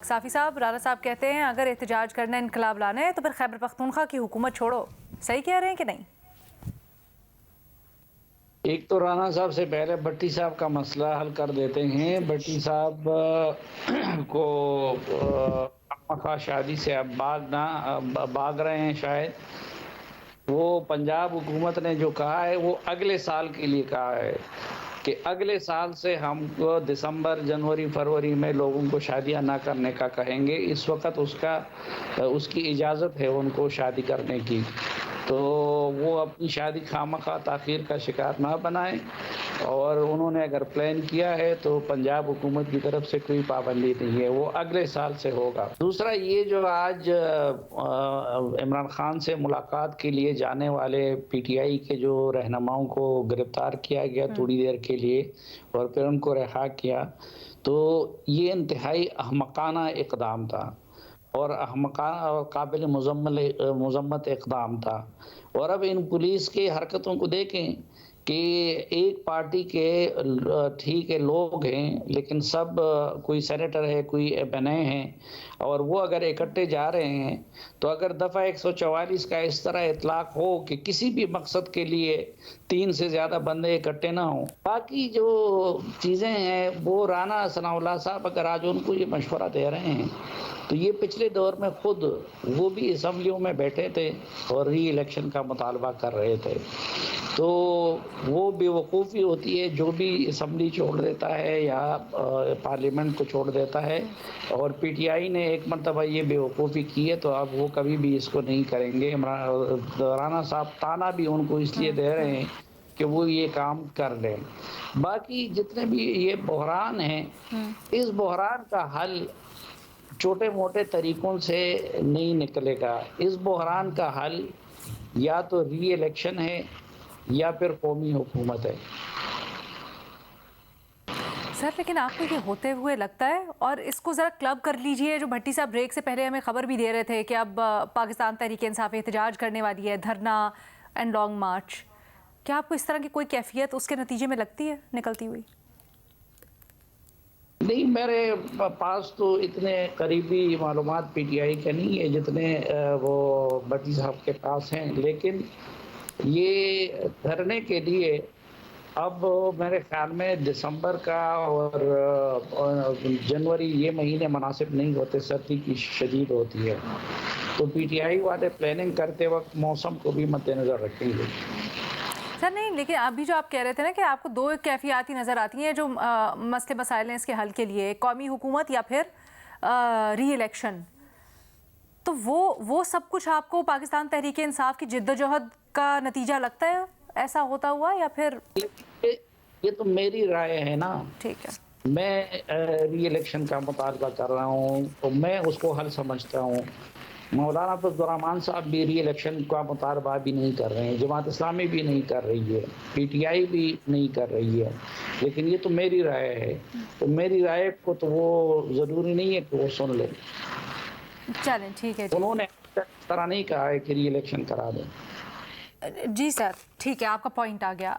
صافی صاحب، رانا صاحب کہتے ہیں اگر احتجاج کرنا ہے، انقلاب لانا ہے تو پھر خیبر پختونخوا کی حکومت چھوڑو. صحیح کہہ رہے ہیں کہ نہیں؟ ایک تو رانا صاحب سے پہلے بھٹی صاحب کا مسئلہ حل کر دیتے ہیں. بھٹی صاحب کو خواہ شادی سے اب بھاگ رہے ہیں شاید. وہ پنجاب حکومت نے جو کہا ہے وہ اگلے سال کے لیے کہا ہے کہ اگلے سال سے ہم کو دسمبر جنوری فروری میں لوگوں کو شادیاں نہ کرنے کا کہیں گے. اس وقت اس کی اجازت ہے ان کو شادی کرنے کی، تو وہ اپنی شادی خواہ تاخیر کا شکار نہ بنائیں. اور انہوں نے اگر پلان کیا ہے تو پنجاب حکومت کی طرف سے کوئی پابندی نہیں ہے، وہ اگلے سال سے ہوگا. دوسرا یہ جو آج عمران خان سے ملاقات کے لیے جانے والے پی ٹی آئی کے جو رہنماؤں کو گرفتار کیا گیا تھوڑی دیر کے لیے اور پھر ان کو رہا کیا، تو یہ انتہائی احمقانہ اقدام تھا اور احمقانہ اور قابل مذمت اقدام تھا. اور اب ان پولیس کی حرکتوں کو دیکھیں کہ ایک پارٹی کے ٹھیک ہے لوگ ہیں، لیکن سب کوئی سینیٹر ہے، کوئی ایم این اے ہیں، اور وہ اگر اکٹھے جا رہے ہیں تو اگر دفعہ 144 کا اس طرح اطلاق ہو کہ کسی بھی مقصد کے لیے 3 سے زیادہ بندے اکٹھے نہ ہوں. باقی جو چیزیں ہیں وہ رانا ثناء اللہ صاحب اگر آج ان کو یہ مشورہ دے رہے ہیں تو یہ پچھلے دور میں خود وہ بھی اسمبلیوں میں بیٹھے تھے اور ری الیکشن کا مطالبہ کر رہے تھے. تو وہ بے وقوفی ہوتی ہے جو بھی اسمبلی چھوڑ دیتا ہے یا پارلیمنٹ کو چھوڑ دیتا ہے، اور پی ٹی آئی نے ایک مرتبہ یہ بے وقوفی کی ہے تو اب وہ کبھی بھی اس کو نہیں کریں گے. رانا صاحب تانا بھی ان کو اس لیے دے رہے ہیں کہ وہ یہ کام کر لیں. باقی جتنے بھی یہ بحران ہیں، اس بحران کا حل چھوٹے موٹے طریقوں سے نہیں نکلے گا. اس بحران کا حل یا تو ری الیکشن ہے یا پھر قومی حکومت ہے. سر لیکن آپ کو یہ ہوتے ہوئے لگتا ہے؟ اور اس کو ذرا کلب کر لیجئے. جو بھٹی صاحب بریک سے پہلے ہمیں خبر بھی دے رہے تھے کہ اب پاکستان تحریک انصاف احتجاج کرنے والی ہے، دھرنا اینڈ لانگ مارچ. کیا آپ کو اس طرح کی کوئی کیفیت اس کے نتیجے میں لگتی ہے نکلتی ہوئی؟ نہیں، میرے پاس تو اتنے قریبی معلومات پی ٹی آئی کے نہیں ہے جتنے وہ بھٹی صاحب کے پاس ہیں. لیکن یہ دھرنے کے لیے اب میرے خیال میں دسمبر کا اور جنوری یہ مہینے مناسب نہیں ہوتے، سردی کی شدید ہوتی ہے. تو پی ٹی آئی والے پلاننگ کرتے وقت موسم کو بھی مد نظر رکھیں گے. سر نہیں، لیکن ابھی جو آپ کہہ رہے تھے نا کہ آپ کو 2 کیفیاتی نظر آتی ہیں جو مسئلے مسائل ہیں اس کے حل کے لیے، قومی حکومت یا پھر ری الیکشن. تو وہ سب کچھ آپ کو پاکستان تحریک انصاف کی جد و جہد کا نتیجہ لگتا ہے ایسا ہوتا ہوا، یا پھر؟ یہ تو میری رائے ہے نا. ٹھیک ہے. میں ری الیکشن کا مطالبہ کر رہا ہوں تو میں اس کو حل سمجھتا ہوں. مولانا عبد الرحمان صاحب بھی ری الیکشن کا مطالبہ بھی نہیں کر رہے ہیں، جماعت اسلامی بھی نہیں کر رہی ہے، پی ٹی آئی بھی نہیں کر رہی ہے. لیکن یہ تو میری رائے ہے، تو میری رائے کو تو وہ ضروری نہیں ہے کہ وہ سن لیں. چلیں ٹھیک ہے جی. انہوں نے اس طرح نہیں کہا ہے کہ ری الیکشن کرا دیں. جی سر ٹھیک ہے، آپ کا پوائنٹ آ گیا.